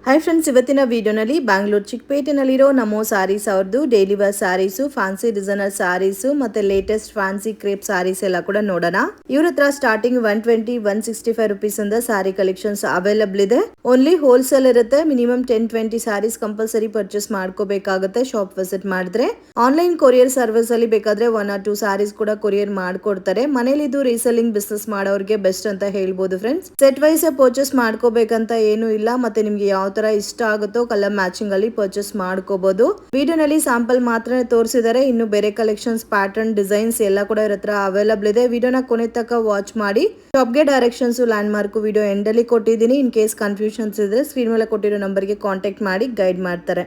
Hi friends, ಇವತ್ತಿನ ವಿಡಿಯೋನಲ್ಲಿ ಬ್ಯಾಂಗ್ಳೂರ್ ಚಿಕ್ಕಪೇಟೆನಲ್ಲಿರೋ ನಮೋ ಸಾರೀಸ್ ಅವ್ರದ್ದು ಡೈಲಿ ವೇರ್ ಸಾರೀಸು, ಫ್ಯಾನ್ಸಿ ಡಿಸೈನರ್ ಸಾರೀಸು ಮತ್ತೆ ಲೇಟೆಸ್ಟ್ ಫ್ಯಾನ್ಸಿ ಕ್ರೇಪ್ ಸಾರೀಸ್ ಎಲ್ಲ ಕೂಡ ನೋಡೋಣ. ಇವ್ರ ಹತ್ರ ಸ್ಟಾರ್ಟಿಂಗ್ 120-165 ರುಪೀಸ್ ಇಂದ ಸಾರಿ ಕಲೆಕ್ಷನ್ಸ್ ಅವೈಲಬಲ್ ಇದೆ. ಓನ್ಲಿ ಹೋಲ್ಸೇಲ್ ಇರುತ್ತೆ. ಮಿನಿಮಮ್ 10-20 ಸಾರೀಸ್ ಕಂಪಲ್ಸರಿ ಪರ್ಚೇಸ್ ಮಾಡ್ಕೋಬೇಕಾಗುತ್ತೆ ಶಾಪ್ ವಿಸಿಟ್ ಮಾಡಿದ್ರೆ. ಆನ್ಲೈನ್ ಕೊರಿಯರ್ ಸರ್ವಿಸ್ ಅಲ್ಲಿ ಬೇಕಾದ್ರೆ 1 or 2 ಸಾರೀಸ್ ಕೂಡ ಕೊರಿಯರ್ ಮಾಡ್ಕೊಡ್ತಾರೆ. ಮನೇಲಿ ಇದು ರೀಸೆಲ್ಲಿಂಗ್ ಬಿಸ್ನೆಸ್ ಮಾಡೋರಿಗೆ ಬೆಸ್ಟ್ ಅಂತ ಹೇಳ್ಬೋದು ಫ್ರೆಂಡ್ಸ್. ಸೆಟ್ ವೈಸ್ ಪರ್ಚೇಸ್ ಮಾಡ್ಕೋಬೇಕಂತ ಏನು ಇಲ್ಲ. ಮತ್ತೆ ನಿಮ್ಗೆ ಯಾವ ತರ ಇಷ್ಟ ಆಗುತ್ತೋ ಕಲರ್ ಮ್ಯಾಚಿಂಗ್ ಅಲ್ಲಿ ಪರ್ಚೇಸ್ ಮಾಡ್ಕೋಬಹುದು. ವಿಡಿಯೋನಲ್ಲಿ ಸ್ಯಾಂಪಲ್ ಮಾತ್ರ ತೋರಿಸಿದ್ದಾರೆ. ಇನ್ನು ಬೇರೆ ಕಲೆಕ್ಷನ್ಸ್, ಪ್ಯಾಟರ್ನ್, ಡಿಸೈನ್ಸ್ ಎಲ್ಲ ಕೂಡ ಇವ್ರ ಹತ್ರ ಅವೈಲಬಲ್ ಇದೆ. ವಿಡಿಯೋನ ಕೊನೆ ತನಕ ವಾಚ್ ಮಾಡಿ. ಶಾಪ್ಗೆ directions, land mark video end ಅಲ್ಲಿ ಕೊಟ್ಟಿದ್ದೀನಿ. ಇನ್ ಕೇಸ್ ಕನ್ಫ್ಯೂಷನ್ಸ್ ಇದ್ರೆ ಸ್ಕ್ರೀನ್ ಮೇಲೆ ಕೊಟ್ಟಿರೋ ನಂಬರ್ಗೆ ಕಾಂಟ್ಯಾಕ್ಟ್ ಮಾಡಿ ಗೈಡ್ ಮಾಡ್ತಾರೆ.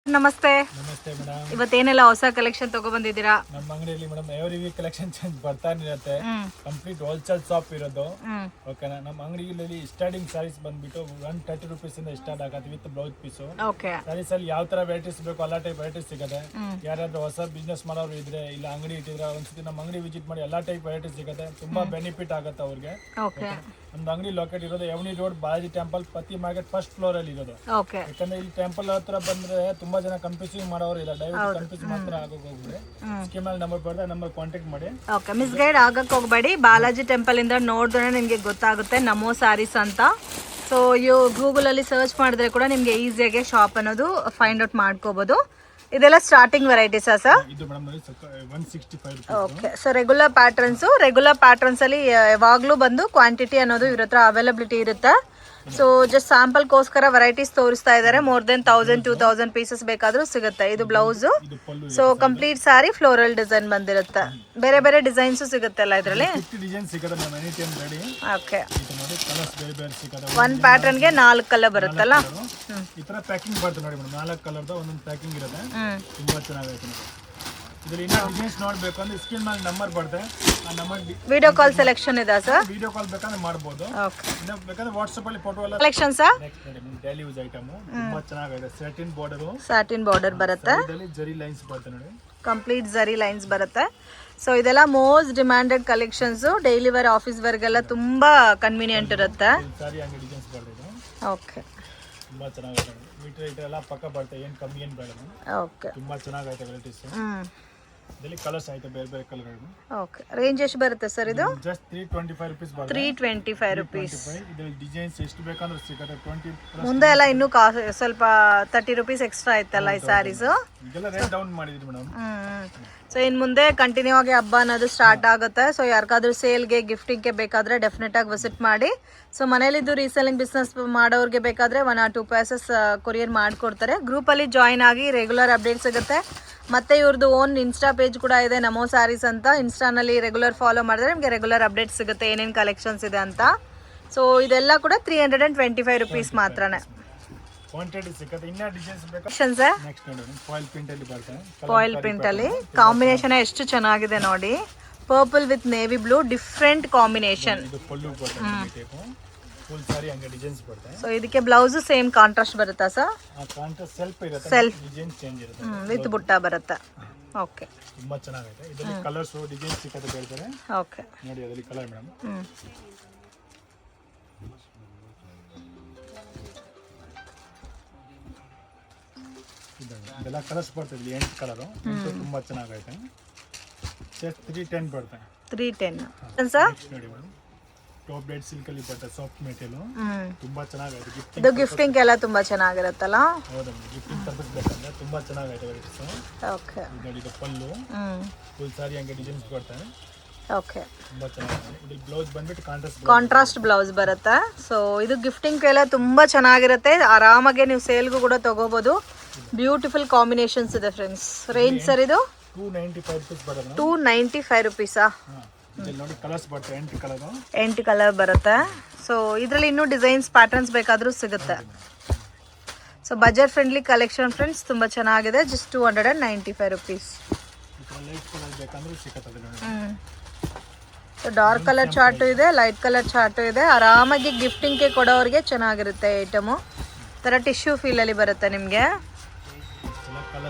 ನಮಸ್ತೆ. ನಮಸ್ತೆ ಮೇಡಮ್. ಇವತ್ತೇನೆಲ್ಲ ಹೊಸ ಕಲೆಕ್ಷನ್ ತಗೊಂಡ್ಬಂದಿದ್ದೀರಾ? ನಮ್ಮ ಅಂಗಡಿಯಲ್ಲಿ madam every week collection change ಬರ್ತಾನೆ ಇರುತ್ತೆ. ಕಂಪ್ಲೀಟ್ ಹೋಲ್ಸೇಲ್ ಶಾಪ್ ಇರೋದು. ಓಕೆನಾ. ನಮ್ಮ ಅಂಗಡಿಯಲ್ಲಿ ಸ್ಟಾರ್ಟಿಂಗ್ ಸಾರೀಸ್ ಬಂದ್ಬಿಟ್ಟು 130 ರುಪೀಸ್ ಇಂದ ಸ್ಟಾರ್ಟ್ ಆಗುತ್ತೆ ವಿತ್ ಬ್ಲೌಸ್ ಪೀಸು. ಸಾರೀಸ್ ಅಲ್ಲಿ ಯಾವ ತರ ವೆರೈಟೀಸ್ ಬೇಕು ಎಲ್ಲ ಟೈಪ್ ವೆರೈಟೀಸ್ ಸಿಗುತ್ತೆ. ಯಾರಾದ್ರೂ ಹೊಸ ಬಿಸ್ನೆಸ್ ಮಾಡೋರು ಇದ್ರೆ ಇಲ್ಲ ಅಂಗಡಿ ಇಟ್ಟಿದ್ರೆ ಒಂದ್ಸತಿ ನಮ್ಮ ಅಂಗಡಿ ವಿಸಿಟ್ ಮಾಡಿ ಎಲ್ಲಾ ಟೈಪ್ ವೆರೈಟೀಸ್ ಸಿಗುತ್ತೆ. ತುಂಬಾ ಬೆನಿಫಿಟ್ ಆಗುತ್ತೆ ಅವ್ರಿಗೆ. ನಮ್ದು ಅಂಗಡಿ ಲೊಕೇಟ್ ಇರೋದು ಎವನಿ ರೋಡ್, ಬಾಲಾಜಿ ಟೆಂಪಲ್, ಪತಿ ಮಾರ್ಕೆಟ್ ಫಸ್ಟ್ ಫ್ಲೋರ್ ಅಲ್ಲಿ ಇರೋದು. ಯಾಕಂದ್ರೆ ಇಲ್ಲಿ ಟೆಂಪಲ್ ಹತ್ರ ಬಂದ್ರೆ ತುಂಬಾ ಜನ ಕನ್ಫ್ಯೂಸಿಂಗ್ ಮಾಡೋರು ಇಲ್ಲ. ದಯವಿಟ್ಟು ಕನ್ಫ್ಯೂಸ್ ಮಾತ್ರ ಆಗಕ್ಕೆ ಹೋಗ್ಬಿಡಿ. ಸ್ಕೀಮ್ ಅಲ್ಲಿ ನಂಬರ್ ಬರ್ತಾ ನಂಬರ್ ಕಾಂಟ್ಯಾಕ್ಟ್ ಮಾಡಿ. ಓಕೆ, ಮಿಸ್ ಗೈಡ್ ಆಗಕ್ಕೆ ಹೋಗಬೇಡಿ. ಬಾಲಾಜಿ ಟೆಂಪಲ್ ಇಂದ ನೋಡಿದ್ರೆ ನಿಮಗೆ ಗೊತ್ತಾಗುತ್ತೆ ನಮೋ ಸಾರೀಸ್ ಅಂತ. ಸೊ ಗೂಗಲ್ ಅಲ್ಲಿ ಸರ್ಚ್ ಮಾಡಿದ್ರೆ ಕೂಡ ನಿಮಗೆ ಈಸಿಯಾಗಿ ಶಾಪ್ ಅನ್ನೋದು ಫೈಂಡ್ ಔಟ್ ಮಾಡ್ಕೋಬಹುದು. ಇದೆಲ್ಲ ಸ್ಟಾರ್ಟಿಂಗ್ ವೆರೈಟೀಸ್ ಸರ್? ಇದು madam 165. Okay, so regular patterns ಅಲ್ಲಿ ಯಾವಾಗಲೂ ಬಂದು ಕ್ವಾಂಟಿಟಿ ಅನ್ನೋದು ಇವ್ರ ಹತ್ರ ಅವೈಲಬಿಲಿಟಿ ಇರುತ್ತೆ. ಸೊ ಜಸ್ಟ್ ಸ್ಯಾಂಪಲ್ಗೋಸ್ಕರ ವೆರೈಟೀಸ್ ತೋರಿಸ್ತಾ ಇದ್ದಾರೆ. ಮೋರ್ ದೆನ್ 1000-2000 ಪೀಸಸ್ ಬೇಕಾದ್ರೂ ಸಿಗುತ್ತೆ. ಇದು ಬ್ಲೌಸ್. ಸೊ ಕಂಪ್ಲೀಟ್ ಸಾರಿ ಫ್ಲೋರಲ್ ಡಿಸೈನ್ ಬಂದಿರುತ್ತೆ. ಬೇರೆ ಬೇರೆ ಡಿಸೈನ್ಸ್ ಸಿಗುತ್ತೆ ಅಲ್ಲ ಇದರಲ್ಲಿ? ಓಕೆ, ಒಂದ್ ಪ್ಯಾಟರ್ನ್ ಗೆ 4 ಕಲರ್ ಬರುತ್ತಲ್ಲ. ಈ ತರ ಪ್ಯಾಕಿಂಗ್ ಬರುತ್ತೆ ನೋಡಿ ಮೇಡಮ್. 4 ಕಲರ್ದು ಒಂದೊಂದು ಪ್ಯಾಕಿಂಗ್ ಇರುತ್ತೆ. ತುಂಬಾ ಚೆನ್ನಾಗೈತೆ. ಇದರಲ್ಲಿ ಇನ್ನೂ ಡಿಸೈನ್ಸ್ ನೋಡಬೇಕು ಅಂದ್ರೆ ಸ್ಕ್ರೀನ್ ಮೇಲೆ ನಂಬರ್ ಬರುತ್ತೆ. ಆ ನಂಬರ್ ವಿಡಿಯೋ ಕಾಲ್ ಸೆಲೆಕ್ಷನ್ ಇದೆ ಸರ್? ವಿಡಿಯೋ ಕಾಲ್ ಬೇಕಾದ್ರೆ ಮಾಡಬಹುದು. ಓಕೆ, ಇನ್ನು ಬೇಕಾದ್ರೆ ವಾಟ್ಸ್ಆಪ್ ಅಲ್ಲಿ ಫೋಟೋ ಎಲ್ಲ ಕಲೆಕ್ಷನ್ ಸರ್. ನೆಕ್ಸ್ಟ್ ನೋಡಿ ಡೈಲಿ ಯೂಸ್ ಐಟಮ್ ತುಂಬಾ ಚೆನ್ನಾಗಿದೆ. ಸ್ಯಾಟಿನ್ ಬಾರ್ಡರ್ ಬರುತ್ತೆ. ಇದರಲ್ಲಿ ಜರಿ ಲೈನ್ಸ್ ಬರುತ್ತೆ ನೋಡಿ. ಕಂಪ್ಲೀಟ್ ಜರಿ ಲೈನ್ಸ್ ಬರುತ್ತೆ. ಸೊ ಇದೆಲ್ಲ most demanded collections. Daily wear, office ವೇರ್ಗೆಲ್ಲ ತುಂಬಾ ಕನ್ವೀನಿಯಂಟ್ ಇರುತ್ತೆ. ಸಾರಿ ಅಂಗಡಿ ಡಿಸೈನ್ಸ್ ಬರುತ್ತೆ. ಓಕೆ, ತುಂಬಾ ಚೆನ್ನಾಗಿದೆ. ಮೀಟರ್ ಎಲ್ಲ ಪಕ್ಕ ಬರುತ್ತೆ. ಏನು ಕಮ್ಮಿ ಏನು ಬೇಡ. ಓಕೆ, ತುಂಬಾ ಚೆನ್ನಾಗೈತೆ ವೆರೈಟೀಸ್. ಇದರಲ್ಲಿ ಕಲರ್ಸ್ ಐತೆ ಬೇರೆ ಬೇರೆ ಕಲರ್ಗಳು. ಓಕೆ, ರೇಂಜ್ ಎಷ್ಟು ಬರುತ್ತೆ ಸರ್ ಇದು? ಜಸ್ಟ್ 325 ರುಪೀಸ್ ಬರುತ್ತೆ. 325 ರುಪೀಸ್. ಇದರಲ್ಲಿ ಡಿಸೈನ್ಸ್ ಎಷ್ಟು ಬೇಕಂದ್ರೆ ಸಿಗುತ್ತೆ. 20 ಮುಂದೆ ಎಲ್ಲ ಇನ್ನೂ ಸ್ವಲ್ಪ 30 ರುಪೀಸ್ ಎಕ್ಸ್ಟ್ರಾ ಆಯ್ತಲ್ಲ ಈ ಸ್ಯಾರೀಸ್. ಇದೆಲ್ಲ ರೇಟ್ ಡೌನ್ ಮಾಡಿದ್ರಿ ಮೇಡಮ್. ಸೊ ಇನ್ನು ಮುಂದೆ ಕಂಟಿನ್ಯೂ ಆಗಿ ಹಬ್ಬ ಅನ್ನೋದು ಸ್ಟಾರ್ಟ್ ಆಗುತ್ತೆ. ಸೊ ಯಾರಿಗಾದ್ರೂ ಸೇಲ್ಗೆ, ಗಿಫ್ಟಿಂಗ್ಗೆ ಬೇಕಾದ್ರೆ ಡೆಫಿನೆಟ್ ಆಗಿ ವಿಸಿಟ್ ಮಾಡಿ. ಸೊ ಮನೇಲಿದ್ದು ರೀಸೆಲ್ಲಿಂಗ್ ಬಿಸ್ನೆಸ್ ಮಾಡೋರಿಗೆ ಬೇಕಾದ್ರೆ 1 or 2 ಪೀಸಸ್ ಕೊರಿಯರ್ ಮಾಡಿಕೊಡ್ತಾರೆ. ಗ್ರೂಪಲ್ಲಿ ಜಾಯ್ನ್ ಆಗಿ ರೆಗ್ಯುಲರ್ ಅಪ್ಡೇಟ್ ಸಿಗುತ್ತೆ. ಮತ್ತೆ ಇವ್ರದ್ದು ಓನ್ ಇನ್ಸ್ಟಾ ಪೇಜ್ ಕೂಡ ಇದೆ, ನಮೋ ಸಾರೀಸ್ ಅಂತ. ಇನ್ಸ್ಟಾನಲ್ಲಿ ರೆಗ್ಯುಲರ್ ಫಾಲೋ ಮಾಡಿದ್ರೆ ನಿಮಗೆ ರೆಗ್ಯುಲರ್ ಅಪ್ಡೇಟ್ ಸಿಗುತ್ತೆ ಏನೇನು ಕಲೆಕ್ಷನ್ಸ್ ಇದೆ ಅಂತ. ಸೊ ಇದೆಲ್ಲ ಕೂಡ 325 ರುಪೀಸ್ ಮಾತ್ರನೇ. ಕ್ವಾಂಟಿಟಿ ಸಿಗುತ್ತೆ. ಇನ್ನ ಡಿಸೈನ್ಸ್ ಬೇಕಾ? ನೆಕ್ಸ್ಟ್ ನೋಡಿ ಫಾಯಿಲ್ ಪ್ರಿಂಟ್ ಅಲ್ಲಿ ಬರುತ್ತೆ. ಫಾಯಿಲ್ ಪ್ರಿಂಟ್ ಅಲ್ಲಿ ಕಾಂಬಿನೇಷನ್ ಎಷ್ಟು ಚೆನ್ನಾಗಿದೆ ನೋಡಿ. Purple with navy blue, different combination. ಇದು ಪಲ್ಲು ಬರುತ್ತೆ. ಫುಲ್ ಸಾರಿ ಅಂಗ ಡಿಸೈನ್ಸ್ ಬರುತ್ತೆ. ಸೊ ಇದಕ್ಕೆ ಬ್ಲೌಸ್ ಸೇಮ್ ಕಾಂಟ್ರಾಸ್ಟ್ ಬರುತ್ತಾ ಸರ್? ಕಾಂಟ್ರಾಸ್ಟ್ ಸೆಲ್ಫ್ ಇರುತ್ತೆ. ಡಿಸೈನ್ ಚೇಂಜ್ ಇರುತ್ತೆ. ವಿತ್ ಬುಟ್ಟ ಬರುತ್ತೆ. ಓಕೆ, ತುಂಬಾ ಚೆನ್ನಾಗಿದೆ. ಇದರಲ್ಲಿ ಕಲರ್ಸ್ ಡಿಸೈನ್ಸ್ ಸಿಗುತ್ತೆ ಹೇಳ್ತಾರೆ. ಓಕೆ, ನೋಡಿ ಅದರಲ್ಲಿ ಕಲರ್ ಮೇಡಮ್. ಇದೆಲ್ಲ ಕಲರ್ಸ್ ಬರ್ತದೆ. 8 ಕಲರ್ ತುಂಬಾ ಚೆನ್ನಾಗೈತೆ. ಜಸ್ಟ್ 310 ಬರುತ್ತೆ. 310 ಸರ್. ನೋಡಿ ಮೇಡಮ್, ಟಾಪ್ ರೇಟ್ ಸಿಲ್ಕ್ ಅಲ್ಲಿ ಬರುತ್ತೆ. ಸಾಫ್ಟ್ ಮೆಟೀರಿಯಲ್ ತುಂಬಾ ಚೆನ್ನಾಗೈತೆ. ಇದು ಗಿಫ್ಟಿಂಗ್ ಎಲ್ಲ ತುಂಬಾ ಚೆನ್ನಾಗಿರುತ್ತಲ್ಲ? ಹೌದು, ಗಿಫ್ಟಿಂಗ್ ಪರ್ಪಸ್ ಬೇಕಂದ್ರೆ ತುಂಬಾ ಚೆನ್ನಾಗೈತೆ ವೆರೈಟೀಸ್. ಓಕೆ, ನೋಡಿ ಇದು ಪಲ್ಲು. ಫುಲ್ ಸಾರಿ ಅಂಗ ಡಿಸೈನ್ಸ್ ಬರ್ತವೆ. ಓಕೆ, ತುಂಬಾ ಚೆನ್ನಾಗಿದೆ. ಇದು ಬ್ಲೌಸ್ ಬಂದ್ಬಿಟ್ಟು ಕಾಂಟ್ರಾಸ್ಟ್ ಬ್ಲೌಸ್ ಬರುತ್ತೆ. ಸೊ ಇದು ಗಿಫ್ಟಿಂಗ್ ಎಲ್ಲ ತುಂಬಾ ಚೆನ್ನಾಗಿರುತ್ತೆ. ಆರಾಮಾಗಿ ನೀವು ಸೇಲ್ಗೂ ಕೂಡ ತಗೋಬಹುದು. ಬ್ಯೂಟಿಫುಲ್ ಕಾಂಬಿನೇಷನ್ಸ್ ಇದೆ ಫ್ರೆಂಡ್ಸ್. ರೇಂಜ್ ಸರ್ ಇದು 295 ರುಪೀಸ್ ಬರುತ್ತೆ. 295 ರುಪೀಸಾ? ನೋಡಿ ಕಲರ್ಸ್ ಬರುತ್ತೆ. 8 ಕಲರ್ ಬರುತ್ತೆ. ಸೊ ಇದರಲ್ಲಿ ಇನ್ನೂ ಡಿಸೈನ್ಸ್, ಪ್ಯಾಟರ್ನ್ಸ್ ಬೇಕಾದ್ರೂ ಸಿಗುತ್ತೆ. So budget friendly collection friends, ತುಂಬಾ ಚೆನ್ನಾಗಿದೆ. Just 295 rupees. Dark colour chart ಇದೆ, ಲೈಟ್ ಕಲರ್ ಚಾರ್ಟು ಇದೆ. ಆರಾಮಾಗಿ ಗಿಫ್ಟಿಂಗ್ಗೆ ಕೊಡೋರಿಗೆ ಚೆನ್ನಾಗಿರುತ್ತೆ ಐಟಮು. ಥರ ಟಿಶ್ಯೂ ಫೀಲಲ್ಲಿ ಬರುತ್ತೆ ನಿಮಗೆ.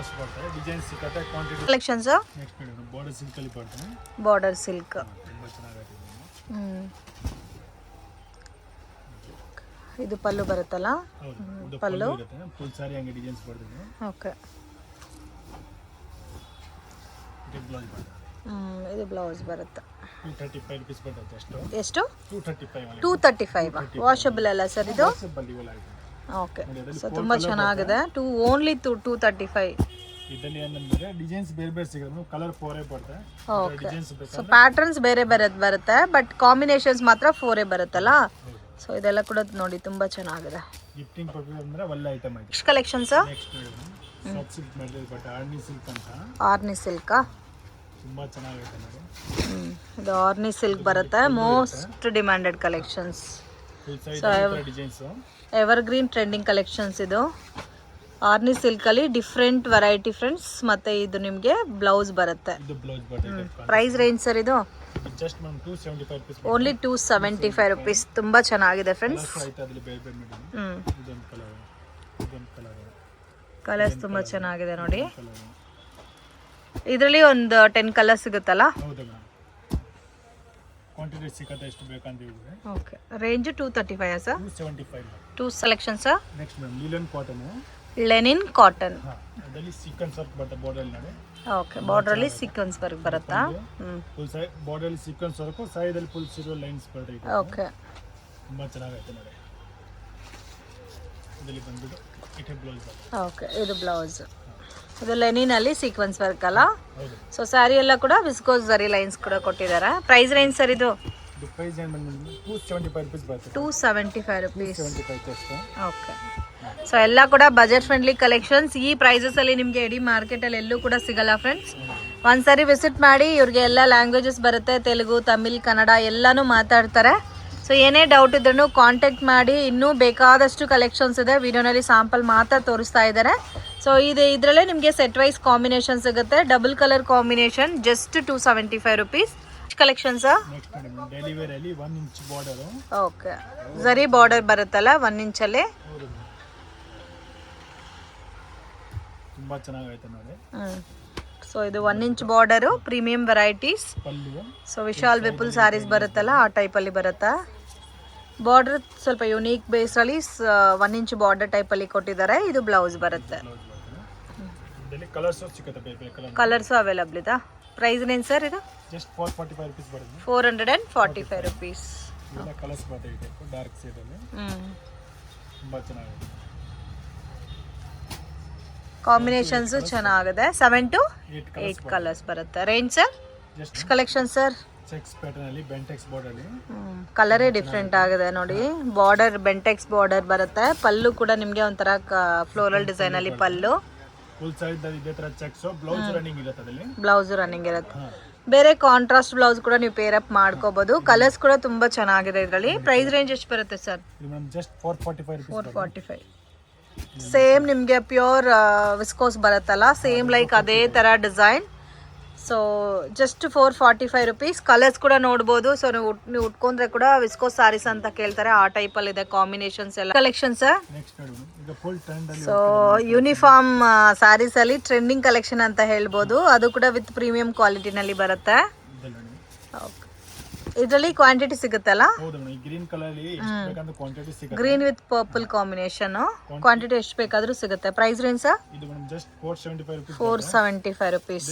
Collections border silk. ಇದು ಪಲ್ಲು ಬರುತ್ತಲ್ಲ. ಹೌದು ಇದು ಪಲ್ಲು ಇರುತ್ತೆ ಫುಲ್ ಸಾರಿ ಹಂಗೆ ಡಿಸೈನ್ಸ್ ಬರ್ತಿದೆ. ಓಕೆ. ಇದು ಬ್ಲೌಸ್ ಬರುತ್ತೆ. ಇದು ಬ್ಲೌಸ್ ಬರುತ್ತೆ. 235 rupees ಬರುತ್ತೆ. ಎಷ್ಟು? 235. 235 ವಾಷಬಲ್ ಅಲ್ಲ ಸರ್ ಇದು? ಓಕೆ. ಸೊ ತುಂಬ ಚೆನ್ನಾಗಿದೆ. ಓನ್ಲಿ 235. ಇದರಲ್ಲಿ ಏನಂದ್ರೆ ಡಿಸೈನ್ಸ್ ಬೇರೆ ಬೇರೆ ಸಿಗುತ್ತೆ. ಕಲರ್ 4 ಬರುತ್ತೆ. ಓಕೆ. ಸೊ ಪ್ಯಾಟರ್ನ್ಸ್ ಬೇರೆ ಬರುತ್ತೆ ಬಟ್ ಕಾಂಬಿನೇಷನ್ಸ್ ಮಾತ್ರ 4 ಬರುತ್ತಲ್ಲ. ಸೊ ಇದೆಲ್ಲ ಕೂಡ ನೋಡಿ ತುಂಬಾ ಚೆನ್ನಾಗಿದೆ. ಗಿಫ್ಟಿಂಗ್ ಪರ್ಪಸ್ ಅಂದ್ರೆ ಒಳ್ಳೆ ಐಟಮ್ ಐತೆ. ಎಷ್ಟು collections? Next soft silk material but Arni silk ಅಂತ. ಆರ್ನಿ ಸಿಲ್ಕಾ? ತುಂಬಾ ಚೆನ್ನಾಗೈತೆ ನೋಡಿ. ಇದು ಆರ್ನಿ ಸಿಲ್ಕ್ ಬರುತ್ತೆ. Most demanded collections. Full size designs. Evergreen trending collections ಇದು. ಆರ್ನಿ ಸಿಲ್ಕ್ ಅಲ್ಲಿ ಡಿಫ್ರೆಂಟ್ ವೆರೈಟಿ ಫ್ರೆಂಡ್ಸ್. ಮತ್ತೆ ಇದು ನಿಮಗೆ ಬ್ಲೌಸ್ ಬರುತ್ತೆ. ಇದು ಬ್ಲೌಸ್ ಬರುತ್ತೆ. ಪ್ರೈಸ್ ರೇಂಜ್ ಸರ್ ಇದು? Just 275 rupees. Only 275 rupees. ತುಂಬಾ ಚೆನ್ನಾಗಿದೆ ಫ್ರೆಂಡ್ಸ್. ಕಲರ್ಸ್ ತುಂಬಾ ಚೆನ್ನಾಗಿದೆ ನೋಡಿ. ಇದರಲ್ಲಿ ಒಂದು 10 ಕಲರ್ಸ್ ಸಿಗುತ್ತಲ್ಲ? ಹೌದು ಮೇಡಮ್. ಕ್ವಾಂಟಿಟಿ ಸಿಗುತ್ತೆ ಎಷ್ಟು ಬೇಕಂತ ಹೇಳಿದ್ರೆ. Okay. Range 235 sir? 275. 2 selection sir. Next madam linen cotton. Lenin cotton. ಅದರಲ್ಲಿ ಸೀಕ್ವೆನ್ಸ್ ವರ್ಕ್ ಬರುತ್ತೆ ಬಾರ್ಡರ್ ಅಲ್ಲಿ ನೋಡಿ. ಓಕೆ. ಬಾರ್ಡರ್ ಅಲ್ಲಿ ಸೀಕ್ವೆನ್ಸ್ ವರ್ಕ್ ಬರುತ್ತಾ? ಫುಲ್ ಸೈಡ್ ಬಾರ್ಡರ್ ಅಲ್ಲಿ ಸೀಕ್ವೆನ್ಸ್ ವರ್ಕ್, ಸೈಡ್ ಅಲ್ಲಿ ಫುಲ್ ಸಿಲ್ವರ್ ಲೈನ್ಸ್ ಬರುತ್ತೆ. ಓಕೆ. ತುಂಬಾ ಚೆನ್ನಾಗೈತೆ ನೋಡಿ. ಇದರಲ್ಲಿ ಬಂದ್ಬಿಟ್ಟು ಇಟೆ ಬ್ಲೌಸ್ ಬರುತ್ತೆ. ಓಕೆ. ಇದು ಬ್ಲೌಸ್. ಇದು ಲೆನಿನ್ ಅಲ್ಲಿ ಸೀಕ್ವೆನ್ಸ್ ವರ್ಕ್ ಅಲ್ಲ? ಹೌದು. ಸೊ ಸ್ಯಾರಿ ಎಲ್ಲ ಕೂಡ ವಿಸ್ಕೋಸ್ ಜರಿ ಲೈನ್ಸ್ ಕೂಡ ಕೊಟ್ಟಿದ್ದಾರೆ. ಪ್ರೈಸ್ ರೇಂಜ್ ಸರ್ ಇದು? ಇದು ಪ್ರೈಸ್ ಏನು ಬಂದ್ಬಿಟ್ಟು 275 rupees ಬರುತ್ತೆ. 275 rupees. 275 ಅಷ್ಟೇ. ಓಕೆ. ಸೊ ಎಲ್ಲ ಕೂಡ ಬಜೆಟ್ ಫ್ರೆಂಡ್ಲಿ ಕಲೆಕ್ಷನ್ಸ್. ಈ ಪ್ರೈಸಸ್ ಅಲ್ಲಿ ನಿಮಗೆ ಇಡೀ ಮಾರ್ಕೆಟ್ ಅಲ್ಲಿ ಎಲ್ಲೂ ಕೂಡ ಸಿಗಲ್ಲ ಫ್ರೆಂಡ್ಸ್. ಒಂದ್ಸರಿ ವಿಸಿಟ್ ಮಾಡಿ. ಇವ್ರಿಗೆ ಎಲ್ಲ ಲ್ಯಾಂಗ್ವೇಜಸ್ ಬರುತ್ತೆ. ತೆಲುಗು, ತಮಿಳ್, ಕನ್ನಡ ಎಲ್ಲಾನು ಮಾತಾಡ್ತಾರೆ. ಸೊ ಏನೇ ಡೌಟ್ ಇದ್ರೂ ಕಾಂಟ್ಯಾಕ್ಟ್ ಮಾಡಿ. ಇನ್ನೂ ಬೇಕಾದಷ್ಟು ಕಲೆಕ್ಷನ್ಸ್ ಇದೆ. ವಿಡಿಯೋನಲ್ಲಿ ಸ್ಯಾಂಪಲ್ ಮಾತ್ರ ತೋರಿಸ್ತಾ ಇದ್ದಾರೆ. ಸೊ ಇದರಲ್ಲೇ ನಿಮಗೆ ಸೆಟ್ ವೈಸ್ ಕಾಂಬಿನೇಷನ್ ಸಿಗುತ್ತೆ. Double colour combination just 275 rupees. Collections next daily wear ಅಲ್ಲಿ 1 inch border. Okay. Zari border ಬರುತ್ತಲ್ಲ 1 ಇಂಚಲ್ಲಿ. ತುಂಬಾ ಚೆನ್ನಾಗೈತೆ ನೋಡಿ. ಸೊ ಇದು 1 ಇಂಚ್ ಬಾರ್ಡರು. Premium varieties. ಪಲ್ಲು. ಸೊ ವಿಶಾಲ್ ವಿಪುಲ್ ಸ್ಯಾರೀಸ್ ಬರುತ್ತಲ್ಲ ಆ ಟೈಪಲ್ಲಿ ಬರುತ್ತಾ. ಬಾರ್ಡರ್ ಸ್ವಲ್ಪ ಯುನೀಕ್ ಬೇಸಲ್ಲಿ 1 ಇಂಚ್ ಬಾರ್ಡರ್ ಟೈಪಲ್ಲಿ ಕೊಟ್ಟಿದ್ದಾರೆ. ಇದು ಬ್ಲೌಸ್ ಬರುತ್ತೆ. ಕಲರ್ಸು ಅವೈಲಬಲ್ ಇದೆ. ಪ್ರೈಸ್ ಏನು ಸರ್ ಇದು? ಜಸ್ಟ್ 445 rupees ಬರುತ್ತೆ. 445 rupees. ಎಲ್ಲ ಕಲರ್ಸ್ ಬರುತ್ತೆ. ಡಾರ್ಕ್ ಶೇಡ್ ಅಲ್ಲಿ ತುಂಬಾ ಚೆನ್ನಾಗಿದೆ. ಕಾಂಬಿನೇಷನ್ಸ್ ಚೆನ್ನಾಗಿದೆ. 7 to 8 ಕಲರ್ಸ್ ಬರುತ್ತೆ. Range sir? Collection sir? Cheques pattern ಅಲ್ಲಿ ಬೆಂಟೆಕ್ಸ್ ಬಾರ್ಡರ್ ಅಲ್ಲಿ. ಕಲರೇ ಡಿಫ್ರೆಂಟ್ ಆಗಿದೆ ನೋಡಿ. ಬಾರ್ಡರ್ ಬೆಂಟೆಕ್ಸ್ ಬಾರ್ಡರ್ ಬರುತ್ತೆ. ಪಲ್ಲು ಕೂಡ ನಿಮಗೆ ಒಂಥರ ಫ್ಲೋರಲ್ ಡಿಸೈನ್ ಅಲ್ಲಿ ಪಲ್ಲು. ಫುಲ್ ಸೈಡ್ ಇದೇ ತರ ಚೆಕ್ಸ್. ಬ್ಲೌಸ್ ರನ್ನಿಂಗ್ ಇರುತ್ತೆ ಅದರಲ್ಲಿ. ಬ್ಲೌಸ್ ರನ್ನಿಂಗ್ ಇರುತ್ತೆ. ಬೇರೆ ಕಾಂಟ್ರಾಸ್ಟ್ ಬ್ಲೌಸ್ ಕೂಡ ನೀವು ಪೇರ್ ಅಪ್ ಮಾಡ್ಕೋಬಹುದು. ಕಲರ್ಸ್ ಕೂಡ ತುಂಬಾ ಚೆನ್ನಾಗಿದೆ ಇದರಲ್ಲಿ. ಪ್ರೈಸ್ ರೇಂಜ್ ಎಷ್ಟು ಬರುತ್ತೆ ಸರ್? Just 445 rupees. 445. ಸೇಮ್ ನಿಮಗೆ ಪ್ಯೂರ್ ವಿಸ್ಕೋಸ್ ಬರುತ್ತಲ್ಲ, ಸೇಮ್ ಲೈಕ್ ಅದೇ ತರ design. So just 445 rupees. Colours ಕೂಡ ನೋಡ್ಬೋದು. ಸೊ ನೀವು ಉಟ್ಕೊಂಡ್ರೆ ಕೂಡ ವಿಸ್ಕೋಸ್ ಸಾರೀಸ್ ಅಂತ ಕೇಳ್ತಾರೆ. ಆ ಟೈಪಲ್ಲಿ ಇದೆ ಕಾಂಬಿನೇಷನ್ಸ್ ಎಲ್ಲ. ಕಲೆಕ್ಷನ್ಸ್ ಸೊ ಯೂನಿಫಾರ್ಮ್ ಸ್ಯಾರೀಸ್ ಅಲ್ಲಿ ಟ್ರೆಂಡಿಂಗ್ ಕಲೆಕ್ಷನ್ ಅಂತ ಹೇಳ್ಬೋದು. ಅದು ಕೂಡ ವಿತ್ ಪ್ರೀಮಿಯಂ ಕ್ವಾಲಿಟಿನಲ್ಲಿ ಬರುತ್ತೆ. ಇದರಲ್ಲಿ ಕ್ವಾಂಟಿಟಿ ಸಿಗುತ್ತಲ್ಲ? Green with purple combination. Quantity ಎಷ್ಟು ಬೇಕಾದ್ರೂ ಸಿಗುತ್ತೆ. Price range sir? 475 rupees.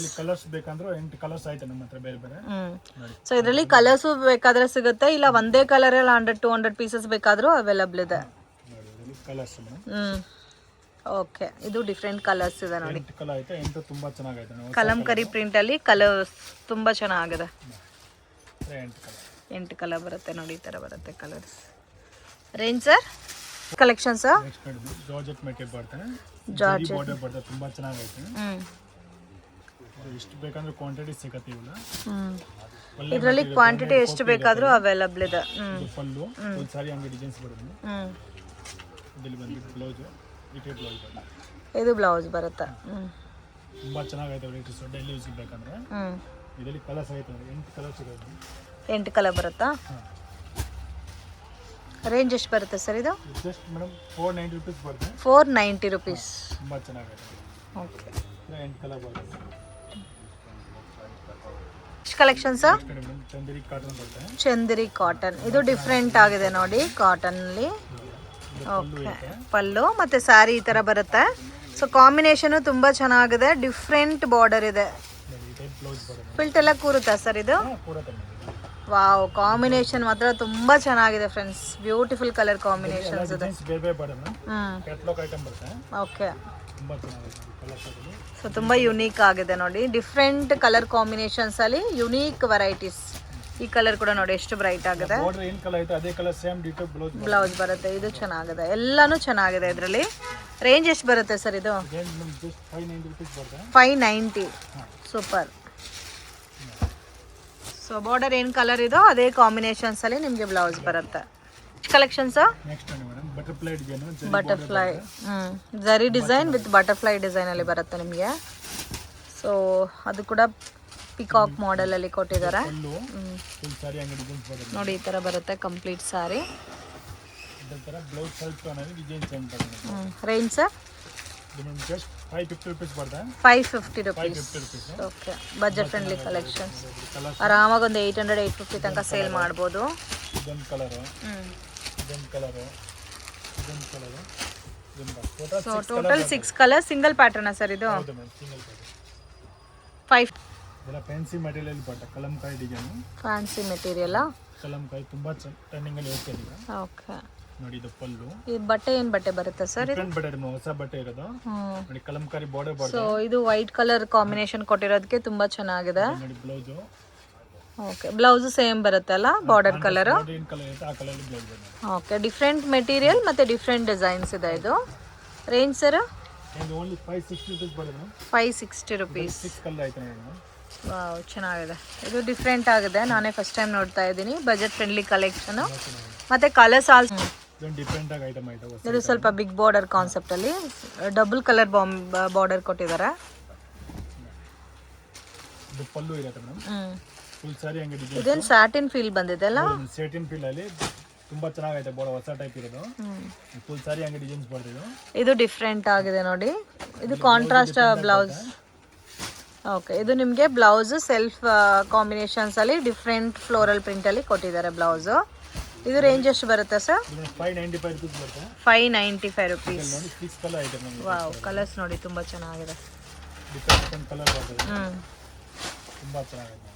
So ಇದರಲ್ಲಿ ಕಲರ್ಸ್ ಬೇಕಾದ್ರೆ ಸಿಗುತ್ತೆ. ಇಲ್ಲ ಒಂದೇ ಕಲರ್ 100-200 ಪೀಸಸ್ ಬೇಕಾದ್ರೂ ಅವೈಲಬಲ್ ಇದೆ. ಓಕೆ. ಇದು ಡಿಫ್ರೆಂಟ್ ಕಲರ್ಸ್ ಇದೆ ನೋಡಿ. ಕಲಂಕರಿ ಪ್ರಿಂಟ್ ಅಲ್ಲಿ ಕಲರ್ಸ್ ತುಂಬಾ ಚೆನ್ನಾಗಿದೆ. 8 ಕಲರ್ ಬರುತ್ತೆ ನೋಡಿ. ಈ ತರ ಬರುತ್ತೆ colours. Range sir? Collection sir? Georgette material ಬರುತ್ತೆ. ಜಾರ್ಜೆಟ್ ಬಾರ್ಡರ್ ಬರುತ್ತೆ. ತುಂಬಾ ಚೆನ್ನಾಗೈತೆ. ಎಷ್ಟು ಬೇಕಂದ್ರೆ ಕ್ವಾಂಟಿಟಿ ಸಿಗುತ್ತೆ ಇವೆಲ್ಲ. ಇದರಲ್ಲಿ ಕ್ವಾಂಟಿಟಿ ಎಷ್ಟು ಬೇಕಾದ್ರೂ ಅವೈಲಬಲ್ ಇದೆ. ಪಲ್ಲು ಫುಲ್ ಸಾರಿ ಹಂಗೆ ಡಿಸೈನ್ಸ್ ಬರುತ್ತೆ. ಇದರಲ್ಲಿ ಬಂದು ಬ್ಲೌಸ್ ಇಟೆ ಬ್ಲೌಸ್ ಬರುತ್ತೆ. ಇದು ಬ್ಲೌಸ್ ಬರುತ್ತೆ. ತುಂಬಾ ಚೆನ್ನಾಗೈತೆ ವೆರೈಟೀಸ್. ಡೈಲಿ ಯೂಸ್ ಬೇಕಂದ್ರೆ ಇದರಲ್ಲಿ ಕಲರ್ಸ್ ಐತೆ. 8 ಕಲರ್ ಸಿಗುತ್ತೆ. 8 ಕಲರ್ ಬರುತ್ತಾ? ರೇಂಜ್ ಎಷ್ಟು ಬರುತ್ತೆ ಸರ್ ಇದು? ಜಸ್ಟ್ ಮೇಡಮ್ 490 rupees ಬರುತ್ತೆ. 490 rupees. ತುಂಬಾ ಚೆನ್ನಾಗಿದೆ. ಓಕೆ. 8 ಕಲರ್ ಬರುತ್ತೆ. Collection sir? ಚಂದೇರಿ ಕಾಟನ್ ಬರುತ್ತೆ. ಚಂದೇರಿ ಕಾಟನ್. ಇದು ಡಿಫ್ರೆಂಟ್ ಆಗಿದೆ ನೋಡಿ ಕಾಟನ್ ಅಲ್ಲಿ. ಓಕೆ ಪಲ್ಲು ಮತ್ತು ಸ್ಯಾರಿ ಈ ಥರ ಬರುತ್ತೆ. ಸೊ ಕಾಂಬಿನೇಷನು ತುಂಬ ಚೆನ್ನಾಗಿದೆ, ಡಿಫ್ರೆಂಟ್ ಬಾರ್ಡರ್ ಇದೆ. ಬ್ಲೌಸ್ ಬರುತ್ತೆ. ಫಿಲ್ಟ್ ಎಲ್ಲ ಕೂರುತ್ತಾ ಸರ್ ಇದು? ಕೂರತ್ತೆ ಮೇಡಮ್. ವಾವ್, ಕಾಂಬಿನೇಷನ್ ಮಾತ್ರ ತುಂಬ ಚೆನ್ನಾಗಿದೆ ಫ್ರೆಂಡ್ಸ್. ಬ್ಯೂಟಿಫುಲ್ ಕಲರ್ ಕಾಂಬಿನೇಷನ್ಸ್ ಇದೆ. ಬೇರೆ ಬೇರೆ ಬರುತ್ತೆ. ಕ್ಯಾಟ್ಲಾಗ್ ಐಟಮ್ ಬರುತ್ತೆ. ಓಕೆ, ತುಂಬ ಚೆನ್ನಾಗಿದೆ ಕಲರ್ ಶೇಡಲ್ಲಿ. ಸೊ ತುಂಬ ಯುನೀಕ್ ಆಗಿದೆ ನೋಡಿ, ಡಿಫ್ರೆಂಟ್ ಕಲರ್ ಕಾಂಬಿನೇಷನ್ಸಲ್ಲಿ ಯುನೀಕ್ ವೆರೈಟೀಸ್. ಈ ಕಲರ್ ಕೂಡ ನೋಡಿ ಎಷ್ಟು ಬ್ರೈಟ್ ಆಗಿದೆ. ಬಾರ್ಡರ್ ಏನು ಕಲರ್ ಐತೆ ಅದೇ ಕಲರ್ ಸೇಮ್ ಡಿಟೋ ಬ್ಲೌಸ್ ಬರುತ್ತೆ. ಇದು ಚೆನ್ನಾಗಿದೆ, ಎಲ್ಲಾನು ಚೆನ್ನಾಗಿದೆ. ಇದರಲ್ಲಿ ರೇಂಜ್ ಎಷ್ಟು ಬರುತ್ತೆ ಸರ್ ಇದು? ಜಸ್ಟ್ 590 ರೂಪೀಸ್ ಬರುತ್ತೆ. 590. ಸೂಪರ್. ಸೊ ಬಾರ್ಡರ್ ಏನು ಕಲರ್ ಇದೋ ಅದೇ ಕಾಂಬಿನೇಷನ್ಸಲ್ಲಿ ನಿಮಗೆ ಬ್ಲೌಸ್ ಬರುತ್ತೆ. Collections next madam butterfly design. Butterfly, ಜರಿ ಡಿಸೈನ್ ವಿತ್ ಬಟರ್ಫ್ಲೈ ಡಿಸೈನಲ್ಲಿ ಬರುತ್ತೆ ನಿಮಗೆ. ಸೊ ಅದು ಕೂಡ ಪಿಕಾಕ್ ಮಾಡೆಲಲ್ಲಿ ಕೊಟ್ಟಿದ್ದಾರೆ. ಫುಲ್ ಸಾರಿ ಅಂಗಡಿ ಡಿಸೈನ್ಸ್ ಬರುತ್ತೆ ನೋಡಿ, ಈ ಥರ ಬರುತ್ತೆ ಕಂಪ್ಲೀಟ್ ಸಾರಿ. ಇದೇ ಥರ ಬ್ಲೌಸ್ ಸೆಲ್ಫ್ ಟೋನಲ್ಲಿ ಡಿಸೈನ್ ಚೇಂಜ್ ಬರುತ್ತೆ. Range sir? ಇದು ಜಸ್ಟ್ 550 ರೂಪೀಸ್ ಬರುತ್ತೆ. 550 rupees. 550 rupees. Okay, budget friendly collections. Colour ಆರಾಮಾಗಿ ಒಂದು 800-850 ತನಕ ಸೇಲ್ ಮಾಡ್ಬೋದು. ಇದೊಂದು ಕಲರು, ಇದೊಂದು ಕಲರು, ಇದೊಂದು ಕಲರು, ಇದೊಂದು. So total 6 colour. ಸಿಂಗಲ್ ಪ್ಯಾಟರ್ನಾ ಸರ್ ಇದು? ಹೌದು ಮೇಡಮ್, ಸಿಂಗಲ್ ಕಲರ್. 5 ಇದೆಲ್ಲ ಫ್ಯಾನ್ಸಿ ಮೆಟೀರಿಯಲ್ ಬರುತ್ತೆ. Kalamkari design. Fancy material. Kalamkari ತುಂಬ ಟ್ರೆಂಡಿಂಗಲ್ಲಿ ಹೋಗ್ತಿದೆ. ಓಕೆ, ನೋಡಿ ಇದು ಪಲ್ಲು. ಈ ಬಟ್ಟೆ ಏನು ಬಟ್ಟೆ ಬರುತ್ತೆ ಸರ್ ಇದು? ಡಿಫ್ರೆಂಟ್ ಬಟ್ಟೆ, ಹೊಸ ಬಟ್ಟೆ ಇರೋದು. ನೋಡಿ ಕಲಂಕಾರಿ ಬಾರ್ಡರ್ ಸೊ ಬರುತ್ತೆ. ಇದು ವೈಟ್ ಕಲರ್ ಕಾಂಬಿನೇಷನ್ ಕೊಟ್ಟಿರೋದಕ್ಕೆ ತುಂಬಾ ಚೆನ್ನಾಗಿದೆ. ನೋಡಿ ಬ್ಲೌಸು. ಓಕೆ, ಬ್ಲೌಸ್ ಸೇಮ್ ಬರುತ್ತೆ ಅಲ್ಲ, ಬಾರ್ಡರ್ ಕಲರ್. ಏನು ಕಲರ್ ಇರುತ್ತೆ ಆ ಕಲರ್ ಬ್ಲೌಸ್ ಬರುತ್ತೆ. ಓಕೆ, ಡಿಫ್ರೆಂಟ್ ಮೆಟೀರಿಯಲ್ ಮತ್ತೆ ಡಿಫ್ರೆಂಟ್ ಡಿಸೈನ್ಸ್ ಇದೆ. ಇದು ರೇಂಜ್ ಸರ್? ಇದು ಓನ್ಲಿ 560 ರೂಪೀಸ್ ಬರುತ್ತೆ. 560 ರೂಪೀಸ್. 6 ಕಲರ್ ಐತೆ ಮೇಡಮ್. ವಾವ್, ಚೆನ್ನಾಗಿದೆ. ಇದು ಡಿಫ್ರೆಂಟ್ ಆಗಿದೆ, ನಾನೇ ಫಸ್ಟ್ ಟೈಮ್ ನೋಡ್ತಾ ಇದ್ದೀನಿ. ಬಜೆಟ್ ಫ್ರೆಂಡ್ಲಿ ಕಲೆಕ್ಷನ್ ಮತ್ತೆ ಕಲರ್ಸ್ ಆಲ್ಸೋ. ಇದೊಂದು ಡಿಫ್ರೆಂಟ್ ಆಗಿ ಐಟಮ್ ಐತೆ. ಇದು ಸ್ವಲ್ಪ ಬಿಗ್ ಬಾರ್ಡರ್ ಕಾನ್ಸೆಪ್ಟ್ ಅಲ್ಲಿ ಡಬಲ್ ಕಲರ್ ಬಾರ್ಡರ್ ಕೊಟ್ಟಿದ್ದಾರೆ. ಇದು ಪಲ್ಲು ಇರುತ್ತೆ ಮೇಡಮ್. ಫುಲ್ ಸಾರಿ ಅಂಗಡಿ ಡಿಸೈನ್. ಇದೇನು ಸ್ಯಾಟಿನ್ ಫೀಲ್ ಬಂದಿದೆ ಅಲ್ಲ? ಸೆಟಿನ್ ಫೀಲ್ ಅಲ್ಲಿ ತುಂಬಾ ಚೆನ್ನಾಗೈತೆ. ಬಾರ್ಡರ್ ಹೊಸ ಟೈಪ್ ಇರೋದು. ಫುಲ್ ಸಾರಿ ಅಂಗಡಿ ಡಿಸೈನ್ಸ್ ಬರ್ತಿದೆ. ಇದು ಡಿಫ್ರೆಂಟ್ ಆಗಿದೆ ನೋಡಿ. ಇದು ಕಾಂಟ್ರಾಸ್ಟ್ ಬ್ಲೌಸ್. ಓಕೆ, ಇದು ನಿಮಗೆ ಬ್ಲೌಸ್ ಸೆಲ್ಫ್ ಕಾಂಬಿನೇಷನ್ಸ್ ಅಲ್ಲಿ ಡಿಫ್ರೆಂಟ್ ಫ್ಲೋರಲ್ ಪ್ರಿಂಟ್ ಅಲ್ಲಿ ಕೊಟ್ಟಿದ್ದಾರೆ ಬ್ಲೌಸ್. ಇದು ರೇಂಜ್ ಎಷ್ಟು ಬರುತ್ತೆ ಸರ್? 595 ರೂಪೀಸ್ ಬರುತ್ತೆ. 595 ರೂಪೀಸ್. ನೋಡಿ 6 ಕಲರ್ ಐತೆ ನಮಗೆ. ವಾವ್, ಕಲರ್ಸ್ ನೋಡಿ ತುಂಬಾ ಚೆನ್ನಾಗಿದೆ. ಡಿಫ್ರೆಂಟ್ ಕಲರ್ ಬರ್ತದೆ. ತುಂಬಾ ಚೆನ್ನಾಗಿದೆ.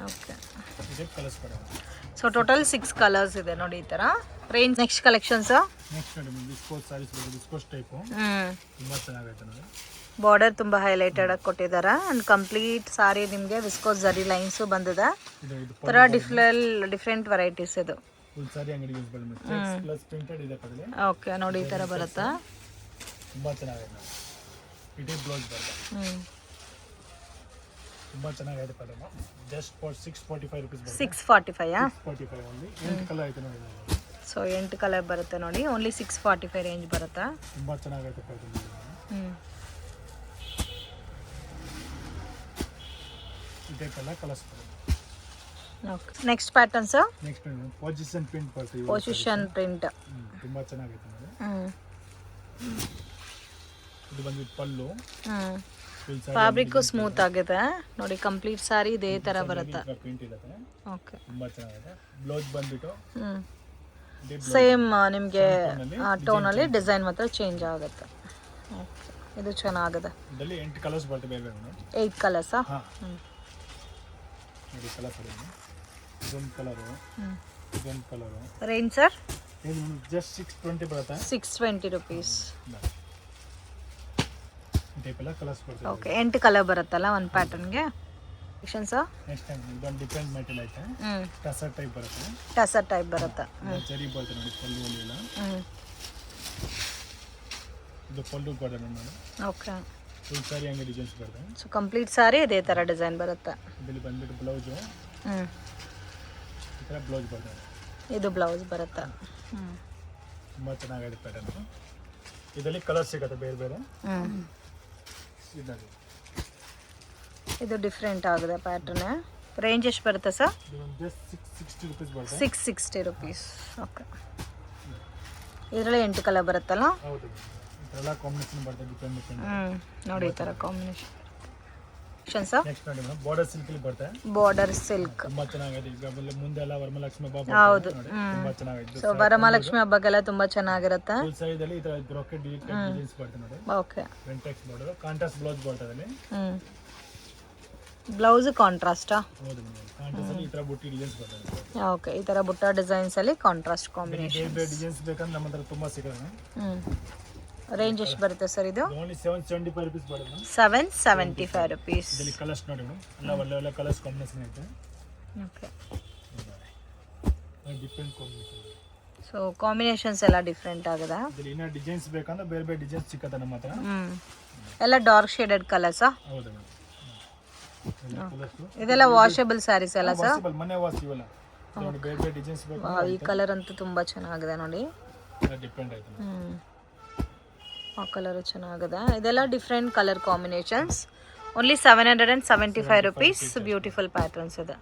ಓಕೆ, ಇದೆ ಕಲರ್ಸ್ ಬರುತ್ತೆ. ಸೊ ಟೋಟಲ್ 6 ಕಲರ್ಸ್ ಇದೆ ನೋಡಿ ಈ ತರ ರೇಂಜ್. Next collections. ನೆಕ್ಸ್ಟ್ ನೋಡಿ ವಿಸ್ಕೋಸ್ ಸಾರೀಸ್ ಬರುತ್ತೆ. ವಿಸ್ಕೋಸ್ ಟೈಪ್ ತುಂಬಾ ಚೆನ್ನಾಗೈತೆ ನೋಡಿ. ಬಾರ್ಡರ್ ತುಂಬಾ ಹೈಲೈಟೆಡ್ ಆಗಿ ಕೊಟ್ಟಿದ್ದಾರೆ ಅಂಡ್ ಕಂಪ್ಲೀಟ್ ಸಾರಿ ನಿಮಗೆ ವಿಸ್ಕೋಸ್ ಜರಿ ಲೈನ್ಸ್ ಬಂದಿದೆ. ತರ ಡಿಫ್ರೆಂಟ್ ವೆರೈಟೀಸ್ ಇದು. ಫುಲ್ ಸಾರಿ ಅಂಗಡಿ ಯೂಸ್ ಬರುತ್ತೆ. ಪ್ಲಸ್ ಪ್ರಿಂಟೆಡ್ ಇದೆ ಕಡೆ. ಓಕೆ, ನೋಡಿ ಈ ತರ ಬರುತ್ತೆ. ತುಂಬಾ ಚೆನ್ನಾಗಿದೆ. ಇದೇ ಬ್ಲೌಸ್ ಬರುತ್ತೆ. ತುಂಬಾ ಚೆನ್ನಾಗಿದೆ ಪದಮ. ಜಸ್ಟ್ ಫಾರ್ 645 ರೂಪೀಸ್ ಬರುತ್ತೆ. 645 645 ಓನ್ಲಿ. 8 ಕಲರ್ ಐತೆ ನೋಡಿ. ಸೊ 8 ಕಲರ್ ಬರುತ್ತೆ ನೋಡಿ. ಓನ್ಲಿ 645 ರೇಂಜ್ ಬರುತ್ತೆ. ತುಂಬಾ ಚೆನ್ನಾಗೈತೆ ಪದಮ. ಇದೇ ಕಲರ್ ಕಲರ್ಸ್ ಬರುತ್ತೆ. Okay, next pattern sir? Next position print ಬರುತ್ತೆ. ಪೊಸಿಷನ್ ಪ್ರಿಂಟ್ ತುಂಬಾ ಚೆನ್ನಾಗೈತೆ ನೋಡಿ. ಇದು ಬಂದು ಪಲ್ಲು. ಫ್ಯಾಬ್ರಿಕ್ ಸ್ಮೂತ್ ಆಗಿದೆ ನೋಡಿ. ಕಂಪ್ಲೀಟ್ ಸಾರಿ ಇದೇ ತರ ಬರುತ್ತೆ. ಪ್ರಿಂಟ್ ಇರುತ್ತೆ. ಓಕೆ, ತುಂಬಾ ಚೆನ್ನಾಗಿದೆ. ಬ್ಲೌಸ್ ಬಂದ್ಬಿಟ್ಟು ಸೇಮ್ ನಿಮಗೆ ಟೋನ್ ಅಲ್ಲಿ ಡಿಸೈನ್ ಮಾತ್ರ ಚೇಂಜ್ ಆಗುತ್ತೆ. ಓಕೆ, ಇದು ಚೆನ್ನಾಗಿದೆ. ಇದರಲ್ಲಿ 8 ಕಲರ್ಸ್ ಬರುತ್ತೆ. ಬೇರೆ ಬೇರೆ 8 ಕಲರ್ಸಾ? ನೋಡಿ ಕಲರ್ ಬರುತ್ತೆ. ಇದೊಂದು ಕಲರು, ಇದೊಂದು ಕಲರು. Range sir? ಇದು ಜಸ್ಟ್ 620 ಬರುತ್ತೆ. 620 ರೂಪೀಸ್. ಟೈಪ್ ಎಲ್ಲ ಕಲರ್ಸ್ ಬರುತ್ತೆ. ಓಕೆ, 8 ಕಲರ್ ಬರುತ್ತಲ್ಲ ಒಂದು ಪ್ಯಾಟರ್ನ್ಗೆ. Section sir? ನೆಕ್ಸ್ಟ್ ಟೈಮ್ ಇದೊಂದು ಡಿಫ್ರೆಂಟ್ ಮೆಟೀರಿಯಲ್ ಐತೆ. ಟಸರ್ ಟೈಪ್ ಬರುತ್ತೆ. ಟಸರ್ ಟೈಪ್ ಬರುತ್ತೆ. ಜರಿ ಬರುತ್ತೆ ನೋಡಿ ಪಲ್ಲು ಎಲ್ಲ. ಇದು ಪಲ್ಲು ಕೂಡ ನೋಡಿ. ಓಕೆ, ಫುಲ್ ಸಾರಿ ಅಂಗಡಿ ಡಿಸೈನ್ಸ್ ಬರುತ್ತೆ. ಸೊ ಕಂಪ್ಲೀಟ್ ಸಾರಿ ಇದೇ ತರ ಡಿಸೈನ್ ಬರುತ್ತೆ. ಇದರಲ್ಲಿ ಬಂದ್ಬಿಟ್ಟು ಬ್ಲೌಸು ಈ ಥರ ಬ್ಲೌಸ್ ಬರುತ್ತೆ. ಇದು ಬ್ಲೌಸ್ ಬರುತ್ತೆ. ತುಂಬ ಚೆನ್ನಾಗಿದೆ ಪ್ಯಾಟರ್ನ್. ಇದರಲ್ಲಿ ಕಲರ್ ಸಿಗುತ್ತೆ ಬೇರೆ ಬೇರೆ. ಇದು ಡಿಫ್ರೆಂಟ್ ಆಗಿದೆ ಪ್ಯಾಟರ್ನ್. ರೇಂಜ್ ಎಷ್ಟು ಬರುತ್ತೆ ಸರ್? ಜಸ್ಟ್ 660 ರೂಪೀಸ್ ಬರುತ್ತೆ. 660 ರೂಪೀಸ್. ಓಕೆ, ಇದರಲ್ಲಿ 8 ಕಲರ್ ಬರುತ್ತಲ್ಲ? ಹೌದು, ಈ ಥರ ಎಲ್ಲ ಕಾಂಬಿನೇಷನ್ ಬರುತ್ತೆ. ಡಿಫ್ರೆಂಟ್ ನೋಡಿ ಈ ಥರ ಕಾಂಬಿನೇಷನ್. ಸರ್ ನೆಕ್ಸ್ಟ್ ನೋಡಿ ಮೇಡಮ್ ಬಾರ್ಡರ್ ಸಿಲ್ಕ್ ಅಲ್ಲಿ ಬರುತ್ತೆ, ಬಾರ್ಡರ್ ಸಿಲ್ಕ್. ತುಂಬಾ ಚೆನ್ನಾಗಿದೆ. ಈಗ ಆಮೇಲೆ ಮುಂದೆ ಎಲ್ಲ ವರಮಹಾಲಕ್ಷ್ಮಿ ಹಬ್ಬ ಹೌದು. ನೋಡಿ, ತುಂಬಾ ಚೆನ್ನಾಗಿದೆ. ಸೊ ವರಮಹಾಲಕ್ಷ್ಮಿ ಹಬ್ಬಕ್ಕೆಲ್ಲ ತುಂಬಾ ಚೆನ್ನಾಗಿರುತ್ತೆ. ಫುಲ್ ಸೈಜ್ ಅಲ್ಲಿ ಈ ತರ ಬ್ರೊಕೆಟ್ ಡಿಸೈನ್ಸ್ ಬರುತ್ತೆ ನೋಡಿ. Okay. Bentex border contrast blouse ಬರ್ತದೆ ಅಲ್ಲಿ. ಬ್ಲೌಸ್ ಕಾಂಟ್ರಾಸ್ಟಾ? ಹೌದು ಮೇಡಮ್, ಕಾಂಟ್ರಾಸ್ಟ್ ಅಲ್ಲಿ ಈ ತರ ಬುಟ್ಟಿ ಡಿಸೈನ್ಸ್ ಬರ್ತದೆ. ಓಕೆ, ಈ ತರ ಬುಟ್ಟ ಡಿಸೈನ್ಸ್ ಅಲ್ಲಿ ಕಾಂಟ್ರಾಸ್ಟ್ ಕಾಂಬಿನೇಷನ್. ಬೇರೆ ಡಿಸೈನ್ಸ್ ಬೇಕಂದ್ರೆ ನಮ್ಮ ಹತ್ರ ತುಂಬಾ ಸಿಗುತ್ತೆ. ರೇಂಜ್ ಎಷ್ಟು ಬರುತ್ತೆ ಸರ್ ಇದು? ಓನ್ಲಿ 775 rupees ಬರುತ್ತೆ. 775 rupees. ಇದರಲ್ಲಿ ಕಲರ್ಸ್ ನೋಡಿ ಮೇಡಮ್, ಎಲ್ಲ ಒಳ್ಳೆ ಕಲರ್ಸ್ ಕಾಂಬಿನೇಷನ್ ಐತೆ. Okay. Different combination. So combinations ಎಲ್ಲ ಡಿಫ್ರೆಂಟ್ ಆಗಿದೆ. ಇದರಲ್ಲಿ ಇನ್ನೂ ಡಿಸೈನ್ಸ್ ಬೇಕಂದ್ರೆ ಬೇರೆ ಬೇರೆ ಡಿಸೈನ್ಸ್ ಸಿಗುತ್ತೆ ನಮ್ಮ ಹತ್ರ. ಎಲ್ಲ ಡಾರ್ಕ್ ಶೇಡೆಡ್ ಕಲರ್ಸಾ? ಹೌದು ಮೇಡಮ್. ಇದೆಲ್ಲ ವಾಷಬಲ್ ಸ್ಯಾರೀಸ್ ಎಲ್ಲ ಸರ್? ವಾಷಬಲ್, ಮನೆ ವಾಶ್ ಇವೆಲ್ಲ ನೋಡಿ. ಬೇರೆ ಬೇರೆ ಡಿಸೈನ್ಸ್ ಬೇಕು. ಈ ಕಲರ್ ಅಂತೂ ತುಂಬಾ ಚೆನ್ನಾಗಿದೆ ನೋಡಿ. ಡಿಫರೆಂಟ್ ಐತೆ. ಆ ಕಲರ್ ಚೆನ್ನಾಗಿದೆ. ಇದೆಲ್ಲ different colour combinations. Only 775 rupees. Beautiful patterns ಇದೆ.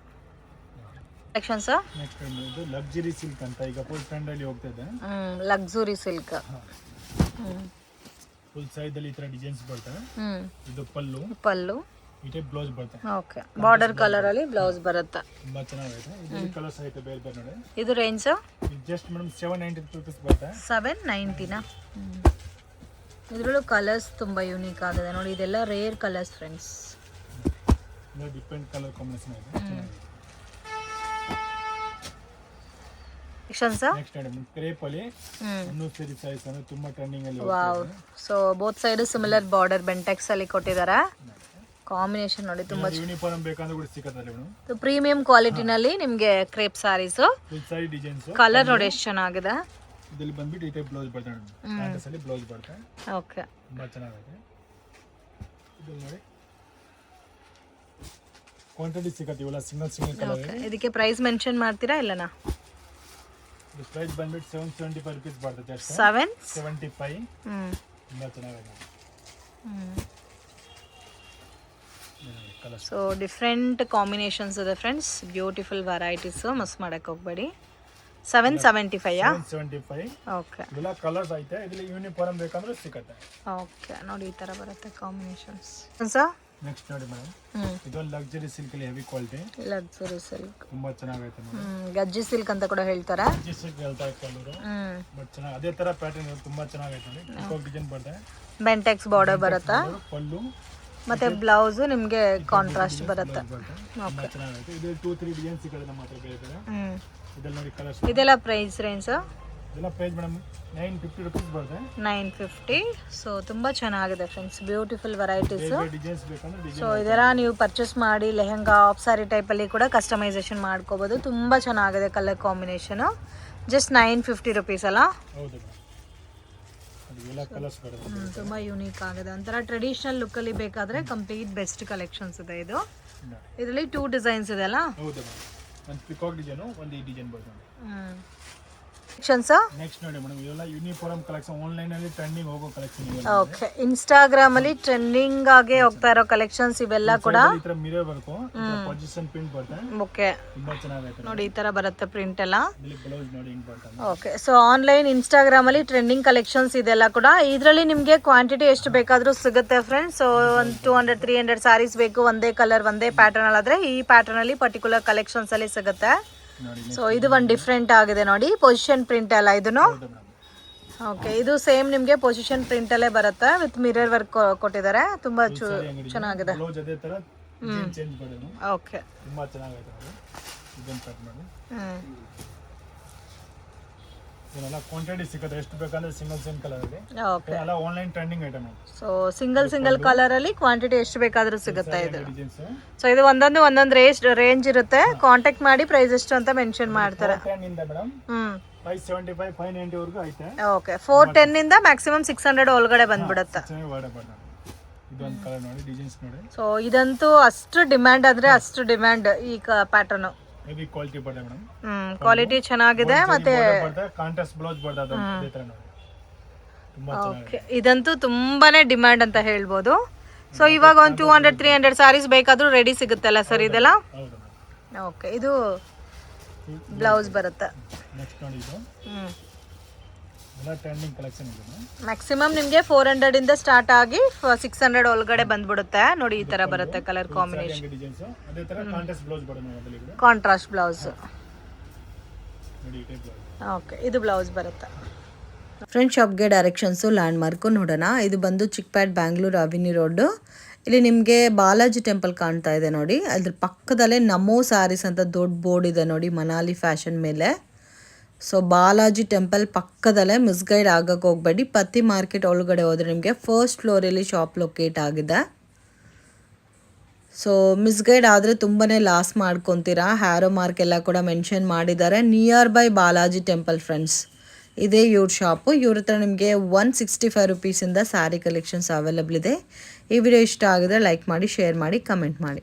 Collection sir? ನೆಕ್ಸ್ಟ್ ಇದು ಲಕ್ಸುರಿ ಸಿಲ್ಕ್ ಅಂತ ಈಗ ಫುಲ್ ಟ್ರೆಂಡ್ ಅಲ್ಲಿ ಹೋಗ್ತಾ ಇದೆ. Luxury silk. ಫುಲ್ ಸೈಜ್ ಅಲ್ಲಿ ಈ ತರ ಡಿಸೈನ್ಸ್ ಬರ್ತವೆ. ಇದು ಪಲ್ಲು, ಈ ಟೈಪ್ ಬ್ಲೌಸ್ ಬರುತ್ತೆ. ಓಕೆ. ಬಾರ್ಡರ್ ಕಲರ್ ಅಲ್ಲಿ ಬ್ಲೌಸ್ ಬರುತ್ತೆ. ತುಂಬಾ ಚೆನ್ನಾಗಿದೆ. ಇದರಲ್ಲಿ ಕಲರ್ಸ್ ಐತೆ ಬೇರೆ ಬೇರೆ ನೋಡಿ. ಇದು ರೇಂಜ್ ಜಸ್ಟ್ ಮೇಡಮ್ 790 rupees ಬರುತ್ತೆ. 790 ನಾ? ಇದರಲ್ಲೂ ಕಲರ್ಸ್ ತುಂಬಾ ಯೂನಿಕ್ ಆಗಿದೆ ನೋಡಿ. ಇದೆಲ್ಲ rare colours friends. Different colour combination ಇದೆ. ನೆಕ್ಸ್ಟ್ ನೋಡಿ ಕ್ರೇಪ್ ಅಲ್ಲಿ ಅನ್ನೂಸರಿ ಸೈಜ್ ಅಂದ್ರೆ ತುಂಬಾ ಟ್ರೆಂಡಿಂಗ್ ಅಲ್ಲಿ. Wow. So both side similar border Bentex ಅಲ್ಲಿ ಕೊಟ್ಟಿದ್ದಾರೆ. ಕಾಂಬಿನೇಷನ್ ನೋಡಿ ತುಂಬಾ ಯೂನಿಫಾರ್ಮ್ ಬೇಕಂದ್ರೆ ಕೂಡ ಸಿಗುತ್ತೆ ಮೇಡಮ್. ಪ್ರೀಮಿಯಂ ಕ್ವಾಲಿಟಿನಲ್ಲಿ ನಿಮಗೆ ಕ್ರೇಪ್ ಸಾರೀಸ್. ಫುಲ್ ಸಾರಿ ಡಿಸೈನ್ಸ್. ಕಲರ್ ನೋಡಿ ಎಷ್ಟು ಚೆನ್ನಾಗಿದೆ. ಇದರಲ್ಲಿ ಬಂದ್ಬಿಟ್ಟು ಈ ಟೈಪ್ ಬ್ಲೌಸ್ ಬರ್ತದೆ ನೋಡಿ. ಕಾಂಟ್ರಾಸ್ಟ್ ಅಲ್ಲಿ ಬ್ಲೌಸ್ ಬರುತ್ತೆ. ಓಕೆ. ತುಂಬಾ ಚೆನ್ನಾಗಿದೆ. ಇದು ನೋಡಿ ಕ್ವಾಂಟಿಟಿ ಸಿಗುತ್ತೆ. ಇವೆಲ್ಲ ಸಿಂಗಲ್ ಕಲರ್. ಇದಕ್ಕೆ ಪ್ರೈಸ್ ಮೆನ್ಷನ್ ಮಾಡ್ತೀರಾ ಇಲ್ಲನಾ? ಇದು ಪ್ರೈಸ್ ಬಂದ್ಬಿಟ್ಟು 775 rupees ಬರ್ತದೆ. ಜಸ್ಟ್ 775. ತುಂಬಾ ಚೆನ್ನಾಗಿದೆ. ಸೊ ಡಿಫ್ರೆಂಟ್ ಕಾಂಬಿನೇಷನ್ಸ್ ಇದೆ ಫ್ರೆಂಡ್ಸ್. Beautiful varieties. ಮಿಸ್ ಮಾಡಕ್ಕೆ ಹೋಗಬೇಡಿ. 775. 775. ಓಕೆ. ಇದೆಲ್ಲ ಕಲರ್ಸ್ ಐತೆ. ಇದರಲ್ಲಿ ಯೂನಿಫಾರ್ಮ್ ಬೇಕಂದ್ರೆ ಸಿಗುತ್ತೆ. ಓಕೆ. ನೋಡಿ ಈ ತರ ಬರುತ್ತೆ ಕಾಂಬಿನೇಷನ್ಸ್. ಸರ್ ನೆಕ್ಸ್ಟ್ ನೋಡಿ ಮೇಡಮ್, ಇದೊಂದು ಲಕ್ಸುರಿ ಸಿಲ್ಕ್ ಅಲ್ಲಿ ಹೆವಿ ಕ್ವಾಲಿಟಿ. ಲಕ್ಸುರಿ ಸಿಲ್ಕ್ ತುಂಬಾ ಚೆನ್ನಾಗೈತೆ ನೋಡಿ. ಗಜ್ಜಿ ಸಿಲ್ಕ್ ಅಂತ ಕೂಡ ಹೇಳ್ತಾರೆ. ಗಜ್ಜಿ ಸಿಲ್ಕ್ ಹೇಳ್ತಾ ಇತ್ತು. ಬಟ್ ಚೆನ್ನಾಗಿ ಅದೇ ತರ ಪ್ಯಾಟರ್ನ್ ತುಂಬಾ ಚೆನ್ನಾಗೈತೆ ನೋಡಿ. ಪಿಕಾಕ್ ಡಿಸೈನ್ ಬರುತ್ತೆ. ಬೆಂಟೆಕ್ಸ್ ಬಾರ್ಡರ್ ಬರುತ್ತೆ. ಪಲ್ಲು ಮತ್ತೆ ಬ್ಲೌಸ್ ನಿಮಗೆ ಕಾಂಟ್ರಾಸ್ಟ್ ಬರುತ್ತೆ. ತುಂಬಾ ಚೆನ್ನಾಗೈತೆ. ಇದು 2-3 ಡಿಸೈನ್ ಸಿಗುತ್ತೆ ನಮ್ಮ ಹತ್ರ ಬೇರೆ ಬೇರೆ. ಇದೆಲ್ಲ ನೋಡಿ ಕಲರ್ಸ್. ಇದೆಲ್ಲ ಪ್ರೈಸ್ ರೇಂಜ್? ಇದೆಲ್ಲ ಪ್ರೈಸ್ ಮೇಡಮ್ 950 rupees ಬರುತ್ತೆ. 950. ಸೊ ತುಂಬಾ ಚೆನ್ನಾಗಿದೆ ಫ್ರೆಂಡ್ಸ್. Beautiful varieties. ಡಿಸೈನ್ಸ್ ಬೇಕಂದ್ರೆ ಸೊ ಇದೆಲ್ಲ ನೀವು ಪರ್ಚೇಸ್ ಮಾಡಿ ಲೆಹಂಗಾ ಆಫ್ ಸಾರಿ ಟೈಪ್ ಅಲ್ಲಿ ಕೂಡ ಕಸ್ಟಮೈಸೇಷನ್ ಮಾಡ್ಕೋಬಹುದು. ತುಂಬಾ ಚೆನ್ನಾಗಿದೆ ಕಲರ್ ಕಾಂಬಿನೇಷನ್. ಜಸ್ಟ್ 950 rupees ಅಲ್ಲ? ಹೌದು. ಅದೆಲ್ಲ ಕಲರ್ಸ್ ಬರುತ್ತೆ. ತುಂಬಾ ಯೂನಿಕ್ ಆಗಿದೆ. ಒಂಥರ ಟ್ರೆಡಿಷನಲ್ ಲುಕ್ ಅಲ್ಲಿ ಬೇಕಾದ್ರೆ ಕಂಪ್ಲೀಟ್ ಬೆಸ್ಟ್ ಕಲೆಕ್ಷನ್ಸ್ ಇದೆ ಇದು. ಇದರಲ್ಲಿ 2 ಡಿಸೈನ್ಸ್ ಇದೆ ಅಲ್ಲ? ಹೌದು. ಒಂದು ಪಿಕಾಕ್ ಡಿಸೈನ್, ಒಂದು ಈ ಡಿಸೈನ್ ಬರುತ್ತೆ. ನೆಕ್ಸ್ಟ್ ನೋಡಿ ಮೇಡಮ್, ಇವೆಲ್ಲ ಯೂನಿಫಾರ್ಮ್ ಕಲೆಕ್ಷನ್. ಆನ್ಲೈನ್ ಅಲ್ಲಿ ಟ್ರೆಂಡಿಂಗ್ ಹೋಗೋ ಕಲೆಕ್ಷನ್ ಇವೆಲ್ಲ. ಓಕೆ. ಇನ್ಸ್ಟಾಗ್ರಾಮ್ ಅಲ್ಲಿ ಟ್ರೆಂಡಿಂಗ್ ಆಗಿ ಹೋಗ್ತಾ ಇರೋ ಕಲೆಕ್ಷನ್ಸ್ ಇವೆಲ್ಲ ಕೂಡ. ಈ ತರ ಮಿರರ್ ವರ್ಕ್, ಪೊಸಿಷನ್ ಪ್ರಿಂಟ್ ಬರುತ್ತೆ. ಓಕೆ. ತುಂಬಾ ಚೆನ್ನಾಗೈತೆ ನೋಡಿ ಈ ತರ ಬರುತ್ತೆ ಪ್ರಿಂಟ್ ಎಲ್ಲ. ಇಲ್ಲಿ ಬ್ಲೌಸ್ ನೋಡಿ ಹಿಂಗ್ ಬರುತ್ತೆ. ಓಕೆ. ಸೊ ಆನ್ಲೈನ್ ಇನ್ಸ್ಟಾಗ್ರಾಮ್ ಅಲ್ಲಿ ಟ್ರೆಂಡಿಂಗ್ ಕಲೆಕ್ಷನ್ಸ್ ಇದೆಲ್ಲ ಕೂಡ. ಇದರಲ್ಲಿ ನಿಮಗೆ ಕ್ವಾಂಟಿಟಿ ಎಷ್ಟು ಬೇಕಾದ್ರೂ ಸಿಗುತ್ತೆ ಫ್ರೆಂಡ್ಸ್. ಸೊ ಒಂದು 200-300 ಸಾರೀಸ್ ಬೇಕು ಒಂದೇ ಕಲರ್ ಒಂದೇ ಪ್ಯಾಟರ್ನ್ ಅಲ್ಲಿ ಆದ್ರೆ ಈ ಪ್ಯಾಟರ್ನ್ ಅಲ್ಲಿ ಪರ್ಟಿಕ್ಯುಲರ್ ಕಲೆಕ್ಷನ್ಸ್ ಅಲ್ಲಿ ಸಿಗುತ್ತೆ. ಸೊ ಇದು ಒಂದು ಡಿಫ್ರೆಂಟ್ ಆಗಿದೆ ನೋಡಿ. ಪೊಸಿಷನ್ ಪ್ರಿಂಟ್ ಅಲ್ಲ ಇದನ್ನು? ಓಕೆ. ಇದು ಸೇಮ್ ನಿಮಗೆ ಪೊಸಿಷನ್ ಪ್ರಿಂಟ್ ಅಲ್ಲೇ ಬರುತ್ತೆ. ವಿತ್ ಮಿರರ್ ವರ್ಕ್ ಕೊಟ್ಟಿದ್ದಾರೆ. ತುಂಬಾ ಚೆನ್ನಾಗಿದೆ. ಓಕೆ. ತುಂಬಾ ಚೆನ್ನಾಗಿದೆ. ಇದನ್ನ ಕಟ್ ಮಾಡಿ ಇದೆಲ್ಲ ಕ್ವಾಂಟಿಟಿ ಸಿಗುತ್ತೆ. ಎಷ್ಟು ಬೇಕಂದ್ರೆ ಸಿಂಗಲ್ ಕಲರ್ ಅಲ್ಲಿ. ಓಕೆ. ಎಲ್ಲ online trending item. So single colour ಅಲ್ಲಿ ಕ್ವಾಂಟಿಟಿ ಎಷ್ಟು ಬೇಕಾದ್ರೂ ಸಿಗುತ್ತೆ ಇದು. ಸೊ ಇದು ಒಂದೊಂದು ರೇಂಜ್ ಇರುತ್ತೆ. ಕಾಂಟ್ಯಾಕ್ಟ್ ಮಾಡಿ ಪ್ರೈಸ್ ಎಷ್ಟು ಅಂತ ಮೆನ್ಷನ್ ಮಾಡ್ತಾರೆ. 575 590 ವರೆಗೂ ಐತೆ. ಓಕೆ. 410 ಇಂದ ಮ್ಯಾಕ್ಸಿಮಮ್ 600 ಒಳಗಡೆ ಬಂದ್ಬಿಡುತ್ತೆ. ಇದೊಂದು ಕಲರ್ ನೋಡಿ, ಡಿಸೈನ್ಸ್ ನೋಡಿ. ಸೊ ಇದಂತೂ ಅಷ್ಟು ಡಿಮ್ಯಾಂಡ್ ಅಂದ್ರೆ ಅಷ್ಟು ಡಿಮ್ಯಾಂಡ್ ಈ ಪ್ಯಾಟರ್ನ್. ಹೆವಿ ಕ್ವಾಲಿಟಿ ಬರುತ್ತೆ ಮೇಡಮ್. ಕ್ವಾಲಿಟಿ ಚೆನ್ನಾಗಿದೆ. ಮತ್ತೆ ಕಾಂಟ್ರಾಸ್ಟ್ ಬ್ಲೌಸ್ ಬರ್ತದೆ ಅದೇ ತರ ನೋಡಿ. ತುಂಬಾ ಚೆನ್ನಾಗಿದೆ. ಇದಂತೂ ತುಂಬಾನೇ ಡಿಮ್ಯಾಂಡ್ ಅಂತ ಹೇಳ್ಬೋದು. ಸೊ ಇವಾಗ ಒಂದು 200-300 ಸಾರೀಸ್ ಬೇಕಾದ್ರೂ ರೆಡಿ ಸಿಗುತ್ತಲ್ಲ ಸರ್ ಇದೆಲ್ಲ? ಹೌದು. ಓಕೆ. ಇದು ಬ್ಲೌಸ್ ಬರುತ್ತೆ. ನೆಕ್ಸ್ಟ್ ನೋಡಿ, ಇದು ಎಲ್ಲ ಟ್ರೆಂಡಿಂಗ್ ಕಲೆಕ್ಷನ್ ಇದೆ ಮ್ಯಾಕ್ಸಿಮಮ್ ನಿಮಗೆ 400 ಇಂದ ಸ್ಟಾರ್ಟ್ ಆಗಿ 600 ಒಳಗಡೆ ಬಂದ್ಬಿಡುತ್ತೆ ನೋಡಿ. ಈ ತರ ಬರುತ್ತೆ ಕಲರ್ ಕಾಂಬಿನೇಷನ್. ಡಿಸೈನ್ಸ್ ಅದೇ ತರ ಕಾಂಟ್ರಾಸ್ಟ್ ಬ್ಲೌಸ್ ಬರುತ್ತೆ ನೋಡಿ ಇಲ್ಲಿ ಕಾಂಟ್ರಾಸ್ಟ್ ಬ್ಲೌಸ್. ನೋಡಿ ಈ ಟೈಪ್ ಓಕೆ, ಇದು ಬ್ಲೌಸ್ ಬರುತ್ತೆ. ಫ್ರೆಂಡ್ ಶಾಪ್ಗೆ ಡೈರೆಕ್ಷನ್ಸು ಲ್ಯಾಂಡ್ ಮಾರ್ಕು ನೋಡೋಣ. ಇದು ಬಂದು ಚಿಕ್ಪೇಟ್ ಬ್ಯಾಂಗ್ಳೂರು ಅವಿನಿ ರೋಡು. ಇಲ್ಲಿ ನಿಮಗೆ ಬಾಲಾಜಿ ಟೆಂಪಲ್ ಕಾಣ್ತಾ ಇದೆ ನೋಡಿ. ಅದ್ರ ಪಕ್ಕದಲ್ಲೇ ನಮೋ ಸ್ಯಾರೀಸ್ ಅಂತ ದೊಡ್ಡ ಬೋರ್ಡ್ ಇದೆ ನೋಡಿ ಮನಾಲಿ ಫ್ಯಾಷನ್ ಮೇಲೆ. ಸೊ ಬಾಲಾಜಿ ಟೆಂಪಲ್ ಪಕ್ಕದಲ್ಲೇ ಮಿಸ್ಗೈಡ್ ಆಗಕ್ಕೆ ಹೋಗಬೇಡಿ. ಪತ್ತಿ ಮಾರ್ಕೆಟ್ ಒಳಗಡೆ ಹೋದರೆ ನಿಮಗೆ ಫಸ್ಟ್ ಫ್ಲೋರಲ್ಲಿ ಶಾಪ್ ಲೊಕೇಟ್ ಆಗಿದೆ. ಸೊ ಮಿಸ್ಗೈಡ್ ಆದರೆ ತುಂಬಾ ಲಾಸ್ ಮಾಡ್ಕೊತೀರಾ. ಹ್ಯಾರೋ ಮಾರ್ಕ್ ಎಲ್ಲ ಕೂಡ ಮೆನ್ಷನ್ ಮಾಡಿದ್ದಾರೆ. Near by Balaji temple friends. ಇದೇ ಇವ್ರ ಶಾಪು. ಇವ್ರ ಹತ್ರ ನಿಮಗೆ 165 ರುಪೀಸಿಂದ ಸ್ಯಾರಿ ಕಲೆಕ್ಷನ್ಸ್ ಅವೈಲಬಲ್ ಇದೆ. ಈ ವಿಡಿಯೋ ಇಷ್ಟ ಆಗಿದ್ರೆ ಲೈಕ್ ಮಾಡಿ, ಶೇರ್ ಮಾಡಿ, ಕಮೆಂಟ್ ಮಾಡಿ.